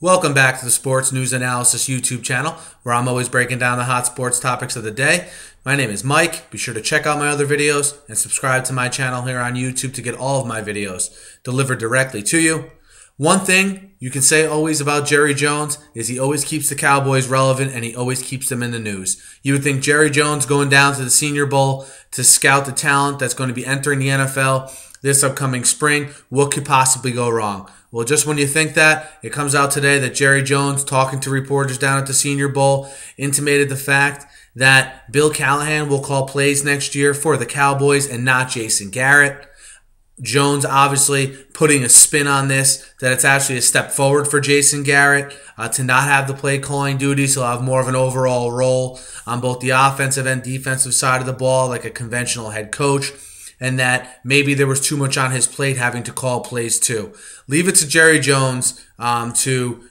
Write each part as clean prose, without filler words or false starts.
Welcome back to the Sports News Analysis YouTube channel, where I'm always breaking down the hot sports topics of the day. My name is Mike. Be sure to check out my other videos and subscribe to my channel here on YouTube to get all of my videos delivered directly to you. One thing you can say always about Jerry Jones is he always keeps the Cowboys relevant and he always keeps them in the news. You would think Jerry Jones going down to the Senior Bowl to scout the talent that's going to be entering the NFL this upcoming spring, what could possibly go wrong? Well, just when you think that, it comes out today that Jerry Jones, talking to reporters down at the Senior Bowl, intimated the fact that Bill Callahan will call plays next year for the Cowboys and not Jason Garrett. Jones obviously putting a spin on this, that it's actually a step forward for Jason Garrett to not have the play calling duties. He'll have more of an overall role on both the offensive and defensive side of the ball, like a conventional head coach, and that maybe there was too much on his plate having to call plays too. Leave it to Jerry Jones to,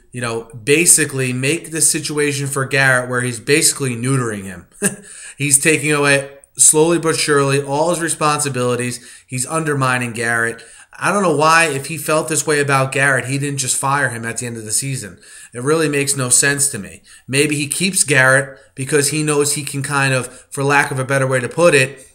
basically make the situation for Garrett where he's basically neutering him. He's taking away, slowly but surely, all his responsibilities. He's undermining Garrett. I don't know why, if he felt this way about Garrett, he didn't just fire him at the end of the season. It really makes no sense to me. Maybe he keeps Garrett because he knows he can kind of, for lack of a better way to put it,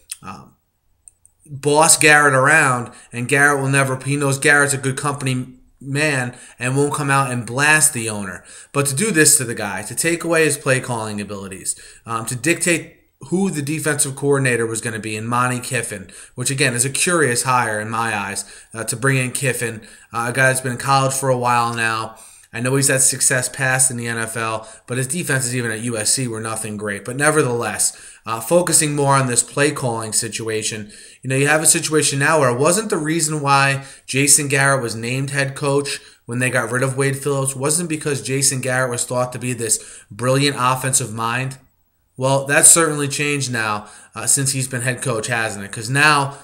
boss Garrett around, and Garrett will never, he knows Garrett's a good company man and won't come out and blast the owner. But to do this to the guy, to take away his play calling abilities, to dictate who the defensive coordinator was going to be in Monty Kiffin, which again is a curious hire in my eyes, to bring in Kiffin, a guy that's been in college for a while now. I know he's had success past in the NFL, but his defenses even at USC were nothing great. But nevertheless, focusing more on this play calling situation, you have a situation now where it wasn't the reason why Jason Garrett was named head coach when they got rid of Wade Phillips, wasn't because Jason Garrett was thought to be this brilliant offensive mind. Well, that's certainly changed now since he's been head coach, hasn't it? Because now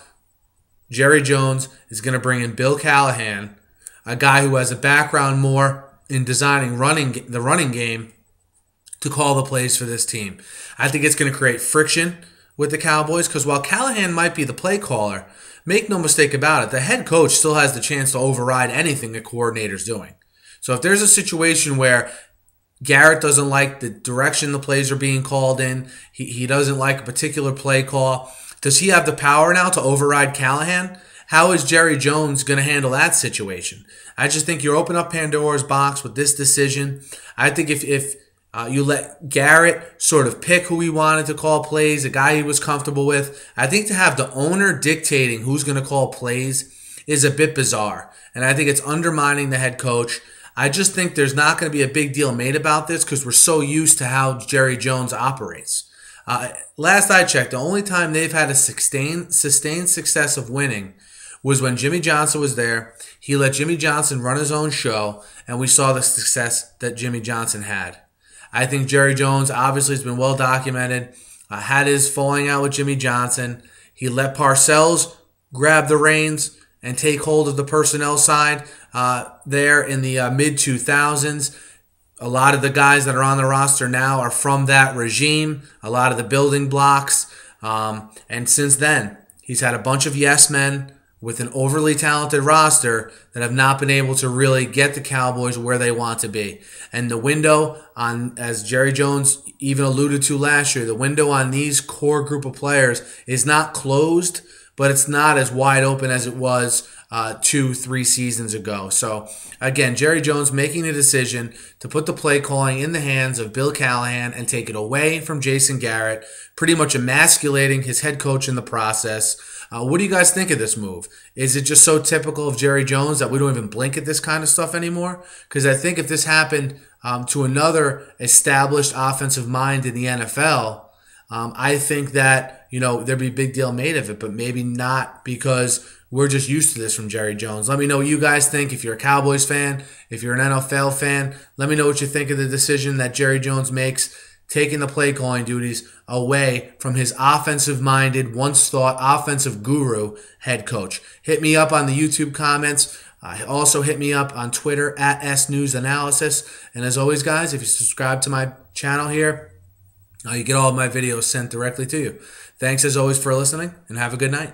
Jerry Jones is going to bring in Bill Callahan, a guy who has a background more in designing the running game, to call the plays for this team. I think it's going to create friction with the Cowboys because while Callahan might be the play caller, make no mistake about it, the head coach still has the chance to override anything the coordinator's doing. So if there's a situation where Garrett doesn't like the direction the plays are being called in, he doesn't like a particular play call, does he have the power now to override Callahan? How is Jerry Jones going to handle that situation? I just think you open up Pandora's box with this decision. I think if you let Garrett sort of pick who he wanted to call plays, a guy he was comfortable with, I think to have the owner dictating who's going to call plays is a bit bizarre. And I think it's undermining the head coach. I just think there's not going to be a big deal made about this because we're so used to how Jerry Jones operates. Last I checked, the only time they've had a sustained success of winning was when Jimmy Johnson was there. He let Jimmy Johnson run his own show, and we saw the success that Jimmy Johnson had. I think Jerry Jones obviously has been well documented, had his falling out with Jimmy Johnson. He let Parcells grab the reins and take hold of the personnel side there in the mid-2000s. A lot of the guys that are on the roster now are from that regime, a lot of the building blocks. And since then, he's had a bunch of yes men with an overly talented roster that have not been able to really get the Cowboys where they want to be. And the window on, as Jerry Jones even alluded to last year, the window on these core group of players is not closed, but it's not as wide open as it was 2-3 seasons ago. So again, Jerry Jones making a decision to put the play calling in the hands of Bill Callahan and take it away from Jason Garrett, pretty much emasculating his head coach in the process. What do you guys think of this move? Is it just so typical of Jerry Jones that we don't even blink at this kind of stuff anymore? Because I think if this happened to another established offensive mind in the NFL, I think that there'd be a big deal made of it, but maybe not because we're just used to this from Jerry Jones. Let me know what you guys think. If you're a Cowboys fan, if you're an NFL fan, let me know what you think of the decision that Jerry Jones makes, taking the play calling duties away from his offensive-minded, once-thought offensive guru head coach. Hit me up on the YouTube comments. Also hit me up on Twitter at @SNewsAnalysis. And as always, guys, if you subscribe to my channel here, you get all of my videos sent directly to you. Thanks as always for listening, and have a good night.